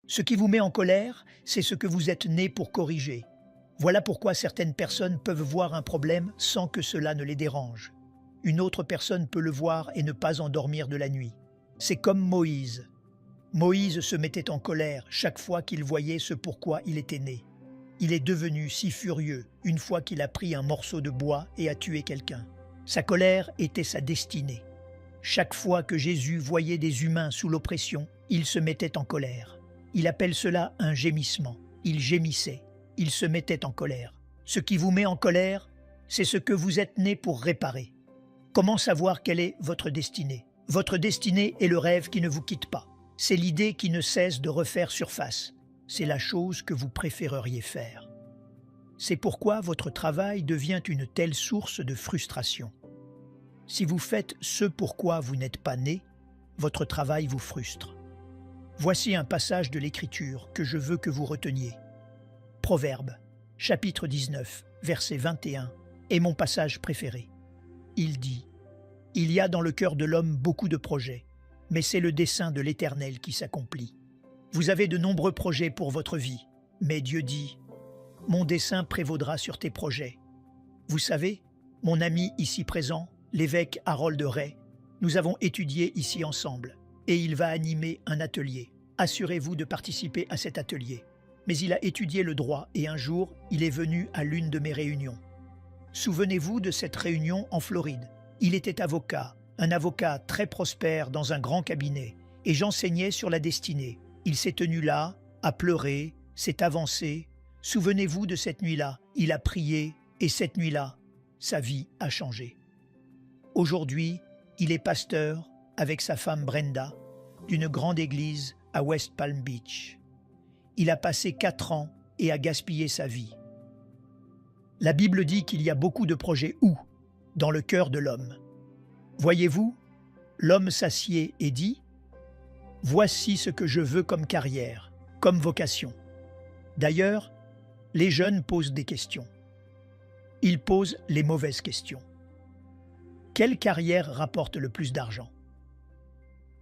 Ce qui vous met en colère, c'est ce que vous êtes né pour corriger. Voilà pourquoi certaines personnes peuvent voir un problème sans que cela ne les dérange. Une autre personne peut le voir et ne pas endormir de la nuit. C'est comme Moïse. Moïse se mettait en colère chaque fois qu'il voyait ce pourquoi il était né. Il est devenu si furieux une fois qu'il a pris un morceau de bois et a tué quelqu'un. Sa colère était sa destinée. Chaque fois que Jésus voyait des humains sous l'oppression, il se mettait en colère. Il appelle cela un gémissement. Il gémissait. Il se mettait en colère. Ce qui vous met en colère, c'est ce que vous êtes né pour réparer. Comment savoir quelle est votre destinée? Votre destinée est le rêve qui ne vous quitte pas. C'est l'idée qui ne cesse de refaire surface. C'est la chose que vous préféreriez faire. C'est pourquoi votre travail devient une telle source de frustration. Si vous faites ce pourquoi vous n'êtes pas né, votre travail vous frustre. Voici un passage de l'Écriture que je veux que vous reteniez. Proverbes, chapitre 19, verset 21, est mon passage préféré. Il dit « Il y a dans le cœur de l'homme beaucoup de projets, mais c'est le dessein de l'Éternel qui s'accomplit. Vous avez de nombreux projets pour votre vie, mais Dieu dit « Mon dessein prévaudra sur tes projets. » Vous savez, mon ami ici présent, l'évêque Harold Ray, nous avons étudié ici ensemble, et il va animer un atelier. Assurez-vous de participer à cet atelier. Mais il a étudié le droit et un jour, il est venu à l'une de mes réunions. Souvenez-vous de cette réunion en Floride. Il était avocat, un avocat très prospère dans un grand cabinet, et j'enseignais sur la destinée. Il s'est tenu là, a pleuré, s'est avancé. Souvenez-vous de cette nuit-là, il a prié, et cette nuit-là, sa vie a changé. Aujourd'hui, il est pasteur, avec sa femme Brenda, d'une grande église à West Palm Beach. Il a passé 4 ans et a gaspillé sa vie. La Bible dit qu'il y a beaucoup de projets où? Dans le cœur de l'homme. Voyez-vous, l'homme s'assied et dit « Voici ce que je veux comme carrière, comme vocation. » D'ailleurs, les jeunes posent des questions. Ils posent les mauvaises questions. Quelle carrière rapporte le plus d'argent?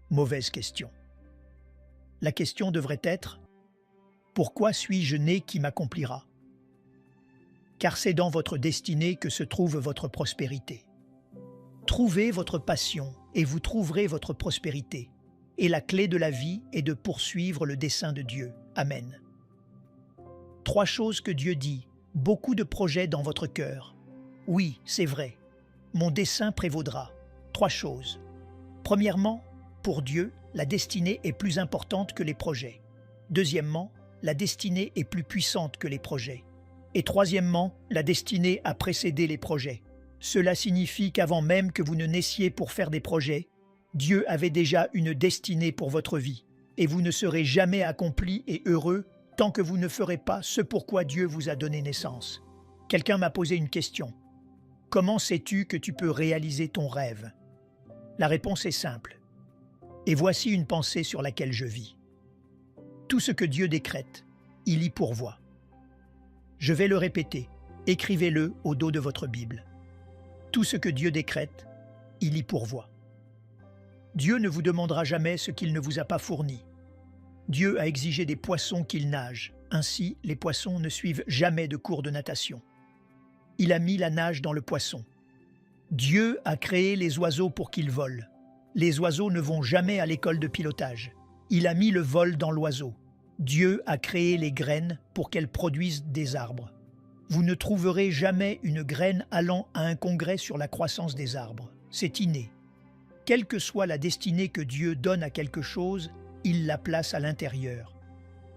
Mauvaise question. La question devrait être « Pourquoi suis-je né qui m'accomplira ?» Car c'est dans votre destinée que se trouve votre prospérité. Trouvez votre passion et vous trouverez votre prospérité. Et la clé de la vie est de poursuivre le dessein de Dieu. Amen. 3 choses que Dieu dit, beaucoup de projets dans votre cœur. Oui, c'est vrai. Mon dessein prévaudra. 3 choses. Premièrement, pour Dieu, la destinée est plus importante que les projets. Deuxièmement, la destinée est plus puissante que les projets. Et troisièmement, la destinée a précédé les projets. Cela signifie qu'avant même que vous ne naissiez pour faire des projets, Dieu avait déjà une destinée pour votre vie. Et vous ne serez jamais accompli et heureux tant que vous ne ferez pas ce pourquoi Dieu vous a donné naissance. Quelqu'un m'a posé une question. Comment sais-tu que tu peux réaliser ton rêve? La réponse est simple. Et voici une pensée sur laquelle je vis. Tout ce que Dieu décrète, il y pourvoit. Je vais le répéter, écrivez-le au dos de votre Bible. Tout ce que Dieu décrète, il y pourvoit. Dieu ne vous demandera jamais ce qu'il ne vous a pas fourni. Dieu a exigé des poissons qu'ils nagent, ainsi les poissons ne suivent jamais de cours de natation. Il a mis la nage dans le poisson. Dieu a créé les oiseaux pour qu'ils volent. Les oiseaux ne vont jamais à l'école de pilotage. Il a mis le vol dans l'oiseau. Dieu a créé les graines pour qu'elles produisent des arbres. Vous ne trouverez jamais une graine allant à un congrès sur la croissance des arbres. C'est inné. Quelle que soit la destinée que Dieu donne à quelque chose, il la place à l'intérieur.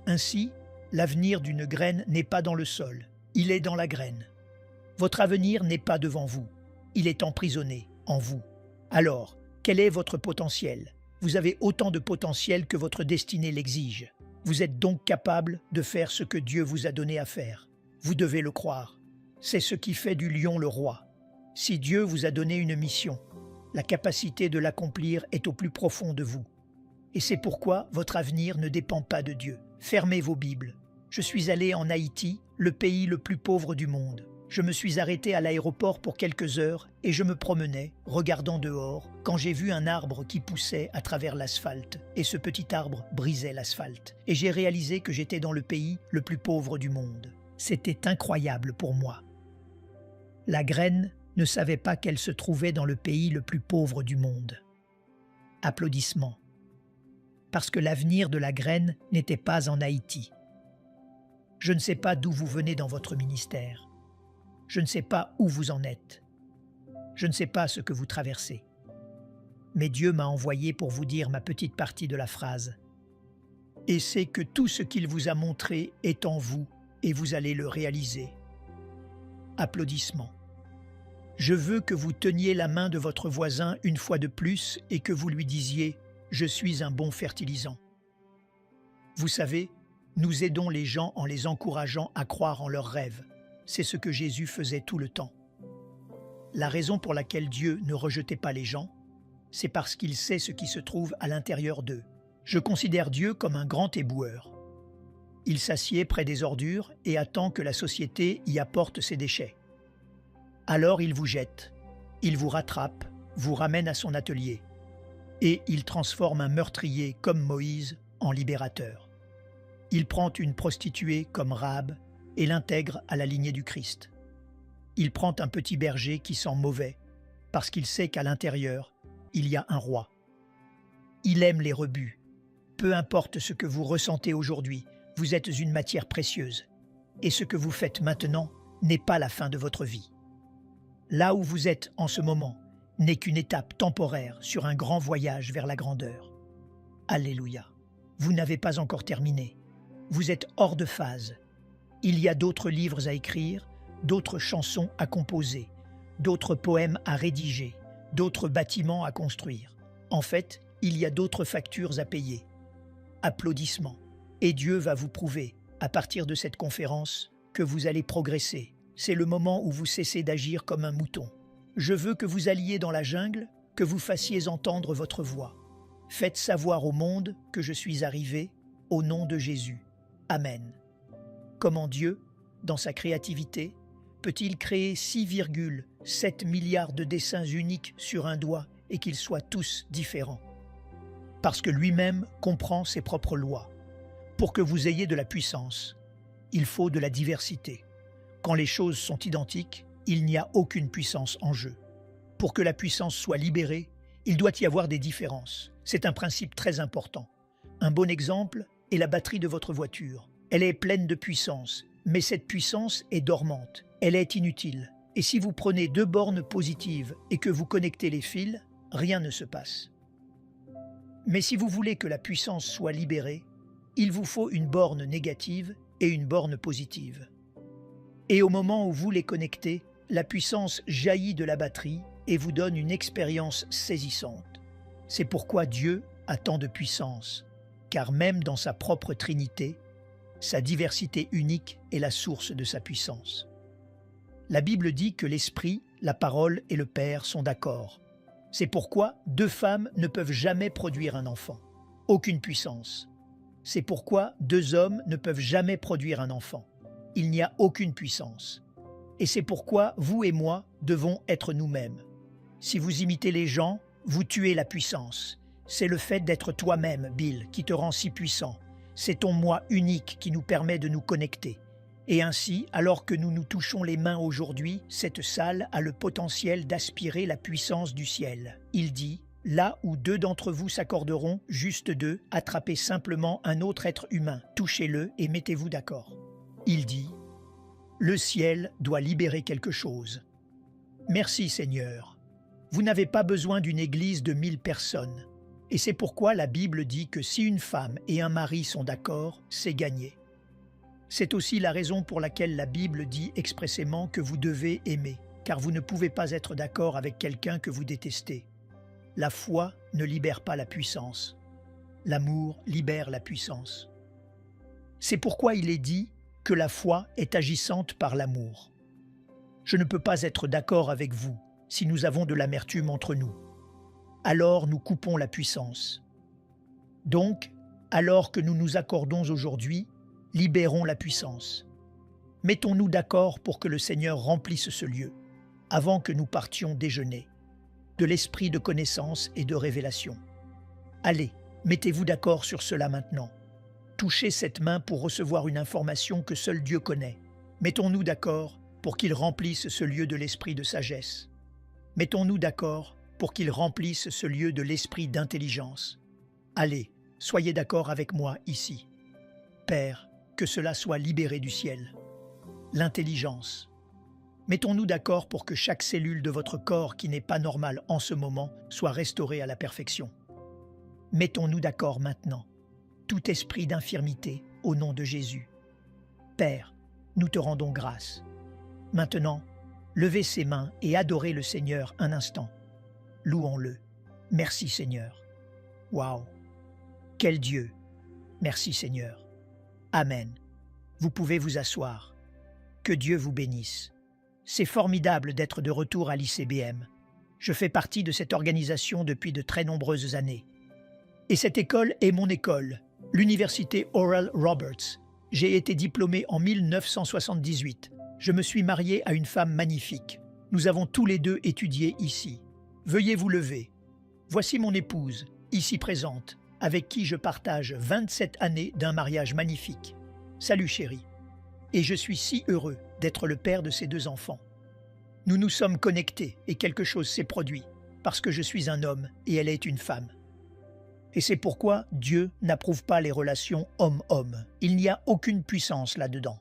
Ainsi, l'avenir d'une graine n'est pas dans le sol, il est dans la graine. Votre avenir n'est pas devant vous, il est emprisonné en vous. Alors, quel est votre potentiel? Vous avez autant de potentiel que votre destinée l'exige. Vous êtes donc capable de faire ce que Dieu vous a donné à faire. Vous devez le croire. C'est ce qui fait du lion le roi. Si Dieu vous a donné une mission, la capacité de l'accomplir est au plus profond de vous. Et c'est pourquoi votre avenir ne dépend pas de Dieu. Fermez vos Bibles. Je suis allé en Haïti, le pays le plus pauvre du monde. Je me suis arrêté à l'aéroport pour quelques heures et je me promenais, regardant dehors, quand j'ai vu un arbre qui poussait à travers l'asphalte. Et ce petit arbre brisait l'asphalte. Et j'ai réalisé que j'étais dans le pays le plus pauvre du monde. C'était incroyable pour moi. La graine ne savait pas qu'elle se trouvait dans le pays le plus pauvre du monde. Applaudissements. Parce que l'avenir de la graine n'était pas en Haïti. Je ne sais pas d'où vous venez dans votre ministère. Je ne sais pas où vous en êtes. Je ne sais pas ce que vous traversez. Mais Dieu m'a envoyé pour vous dire ma petite partie de la phrase. Et c'est que tout ce qu'il vous a montré est en vous et vous allez le réaliser. Applaudissements. Je veux que vous teniez la main de votre voisin une fois de plus et que vous lui disiez « Je suis un bon fertilisant ». Vous savez, nous aidons les gens en les encourageant à croire en leurs rêves. C'est ce que Jésus faisait tout le temps. La raison pour laquelle Dieu ne rejetait pas les gens, c'est parce qu'il sait ce qui se trouve à l'intérieur d'eux. Je considère Dieu comme un grand éboueur. Il s'assied près des ordures et attend que la société y apporte ses déchets. Alors il vous jette, il vous rattrape, vous ramène à son atelier. Et il transforme un meurtrier comme Moïse en libérateur. Il prend une prostituée comme Rahab et l'intègre à la lignée du Christ. Il prend un petit berger qui sent mauvais, parce qu'il sait qu'à l'intérieur, il y a un roi. Il aime les rebuts. Peu importe ce que vous ressentez aujourd'hui, vous êtes une matière précieuse. Et ce que vous faites maintenant n'est pas la fin de votre vie. Là où vous êtes en ce moment n'est qu'une étape temporaire sur un grand voyage vers la grandeur. Alléluia. Vous n'avez pas encore terminé. Vous êtes hors de phase. Il y a d'autres livres à écrire, d'autres chansons à composer, d'autres poèmes à rédiger, d'autres bâtiments à construire. En fait, il y a d'autres factures à payer. Applaudissements. Et Dieu va vous prouver, à partir de cette conférence, que vous allez progresser. C'est le moment où vous cessez d'agir comme un mouton. Je veux que vous alliez dans la jungle, que vous fassiez entendre votre voix. Faites savoir au monde que je suis arrivé, au nom de Jésus. Amen. Comment Dieu, dans sa créativité, peut-il créer 6,7 milliards de dessins uniques sur un doigt et qu'ils soient tous différents? Parce que lui-même comprend ses propres lois. Pour que vous ayez de la puissance, il faut de la diversité. Quand les choses sont identiques, il n'y a aucune puissance en jeu. Pour que la puissance soit libérée, il doit y avoir des différences. C'est un principe très important. Un bon exemple est la batterie de votre voiture. Elle est pleine de puissance, mais cette puissance est dormante. Elle est inutile. Et si vous prenez 2 bornes positives et que vous connectez les fils, rien ne se passe. Mais si vous voulez que la puissance soit libérée, il vous faut une borne négative et une borne positive. Et au moment où vous les connectez, la puissance jaillit de la batterie et vous donne une expérience saisissante. C'est pourquoi Dieu a tant de puissance, car même dans sa propre Trinité, sa diversité unique est la source de sa puissance. La Bible dit que l'Esprit, la parole et le Père sont d'accord. C'est pourquoi 2 femmes ne peuvent jamais produire un enfant. Aucune puissance. C'est pourquoi 2 hommes ne peuvent jamais produire un enfant. Il n'y a aucune puissance. Et c'est pourquoi vous et moi devons être nous-mêmes. Si vous imitez les gens, vous tuez la puissance. C'est le fait d'être toi-même, Bill, qui te rend si puissant. C'est ton moi unique qui nous permet de nous connecter. Et ainsi, alors que nous nous touchons les mains aujourd'hui, cette salle a le potentiel d'aspirer la puissance du ciel. Il dit, là où 2 d'entre vous s'accorderont, juste 2, attrapez simplement un autre être humain, touchez-le et mettez-vous d'accord. Il dit, le ciel doit libérer quelque chose. Merci Seigneur. Vous n'avez pas besoin d'une église de 1000 personnes. Et c'est pourquoi la Bible dit que si une femme et un mari sont d'accord, c'est gagné. C'est aussi la raison pour laquelle la Bible dit expressément que vous devez aimer, car vous ne pouvez pas être d'accord avec quelqu'un que vous détestez. La foi ne libère pas la puissance. L'amour libère la puissance. C'est pourquoi il est dit que la foi est agissante par l'amour. Je ne peux pas être d'accord avec vous si nous avons de l'amertume entre nous. Alors nous coupons la puissance. Donc, alors que nous nous accordons aujourd'hui, libérons la puissance. Mettons-nous d'accord pour que le Seigneur remplisse ce lieu, avant que nous partions déjeuner, de l'esprit de connaissance et de révélation. Allez, mettez-vous d'accord sur cela maintenant. Touchez cette main pour recevoir une information que seul Dieu connaît. Mettons-nous d'accord pour qu'il remplisse ce lieu de l'esprit de sagesse. Mettons-nous d'accord pour qu'il remplisse ce lieu de l'esprit d'intelligence. Allez, soyez d'accord avec moi ici. Père, que cela soit libéré du ciel. L'intelligence. Mettons-nous d'accord pour que chaque cellule de votre corps qui n'est pas normale en ce moment soit restaurée à la perfection. Mettons-nous d'accord maintenant. Tout esprit d'infirmité, au nom de Jésus. Père, nous te rendons grâce. Maintenant, levez ses mains et adorez le Seigneur un instant. Louons-le. Merci Seigneur. Waouh! Quel Dieu! Merci Seigneur. Amen. Vous pouvez vous asseoir. Que Dieu vous bénisse. C'est formidable d'être de retour à l'ICBM. Je fais partie de cette organisation depuis de très nombreuses années. Et cette école est mon école, l'université Oral Roberts. J'ai été diplômé en 1978. Je me suis marié à une femme magnifique. Nous avons tous les deux étudié ici. Veuillez vous lever. Voici mon épouse, ici présente, avec qui je partage 27 années d'un mariage magnifique. Salut chérie. Et je suis si heureux d'être le père de ces deux enfants. Nous nous sommes connectés et quelque chose s'est produit, parce que je suis un homme et elle est une femme. Et c'est pourquoi Dieu n'approuve pas les relations homme-homme. Il n'y a aucune puissance là-dedans.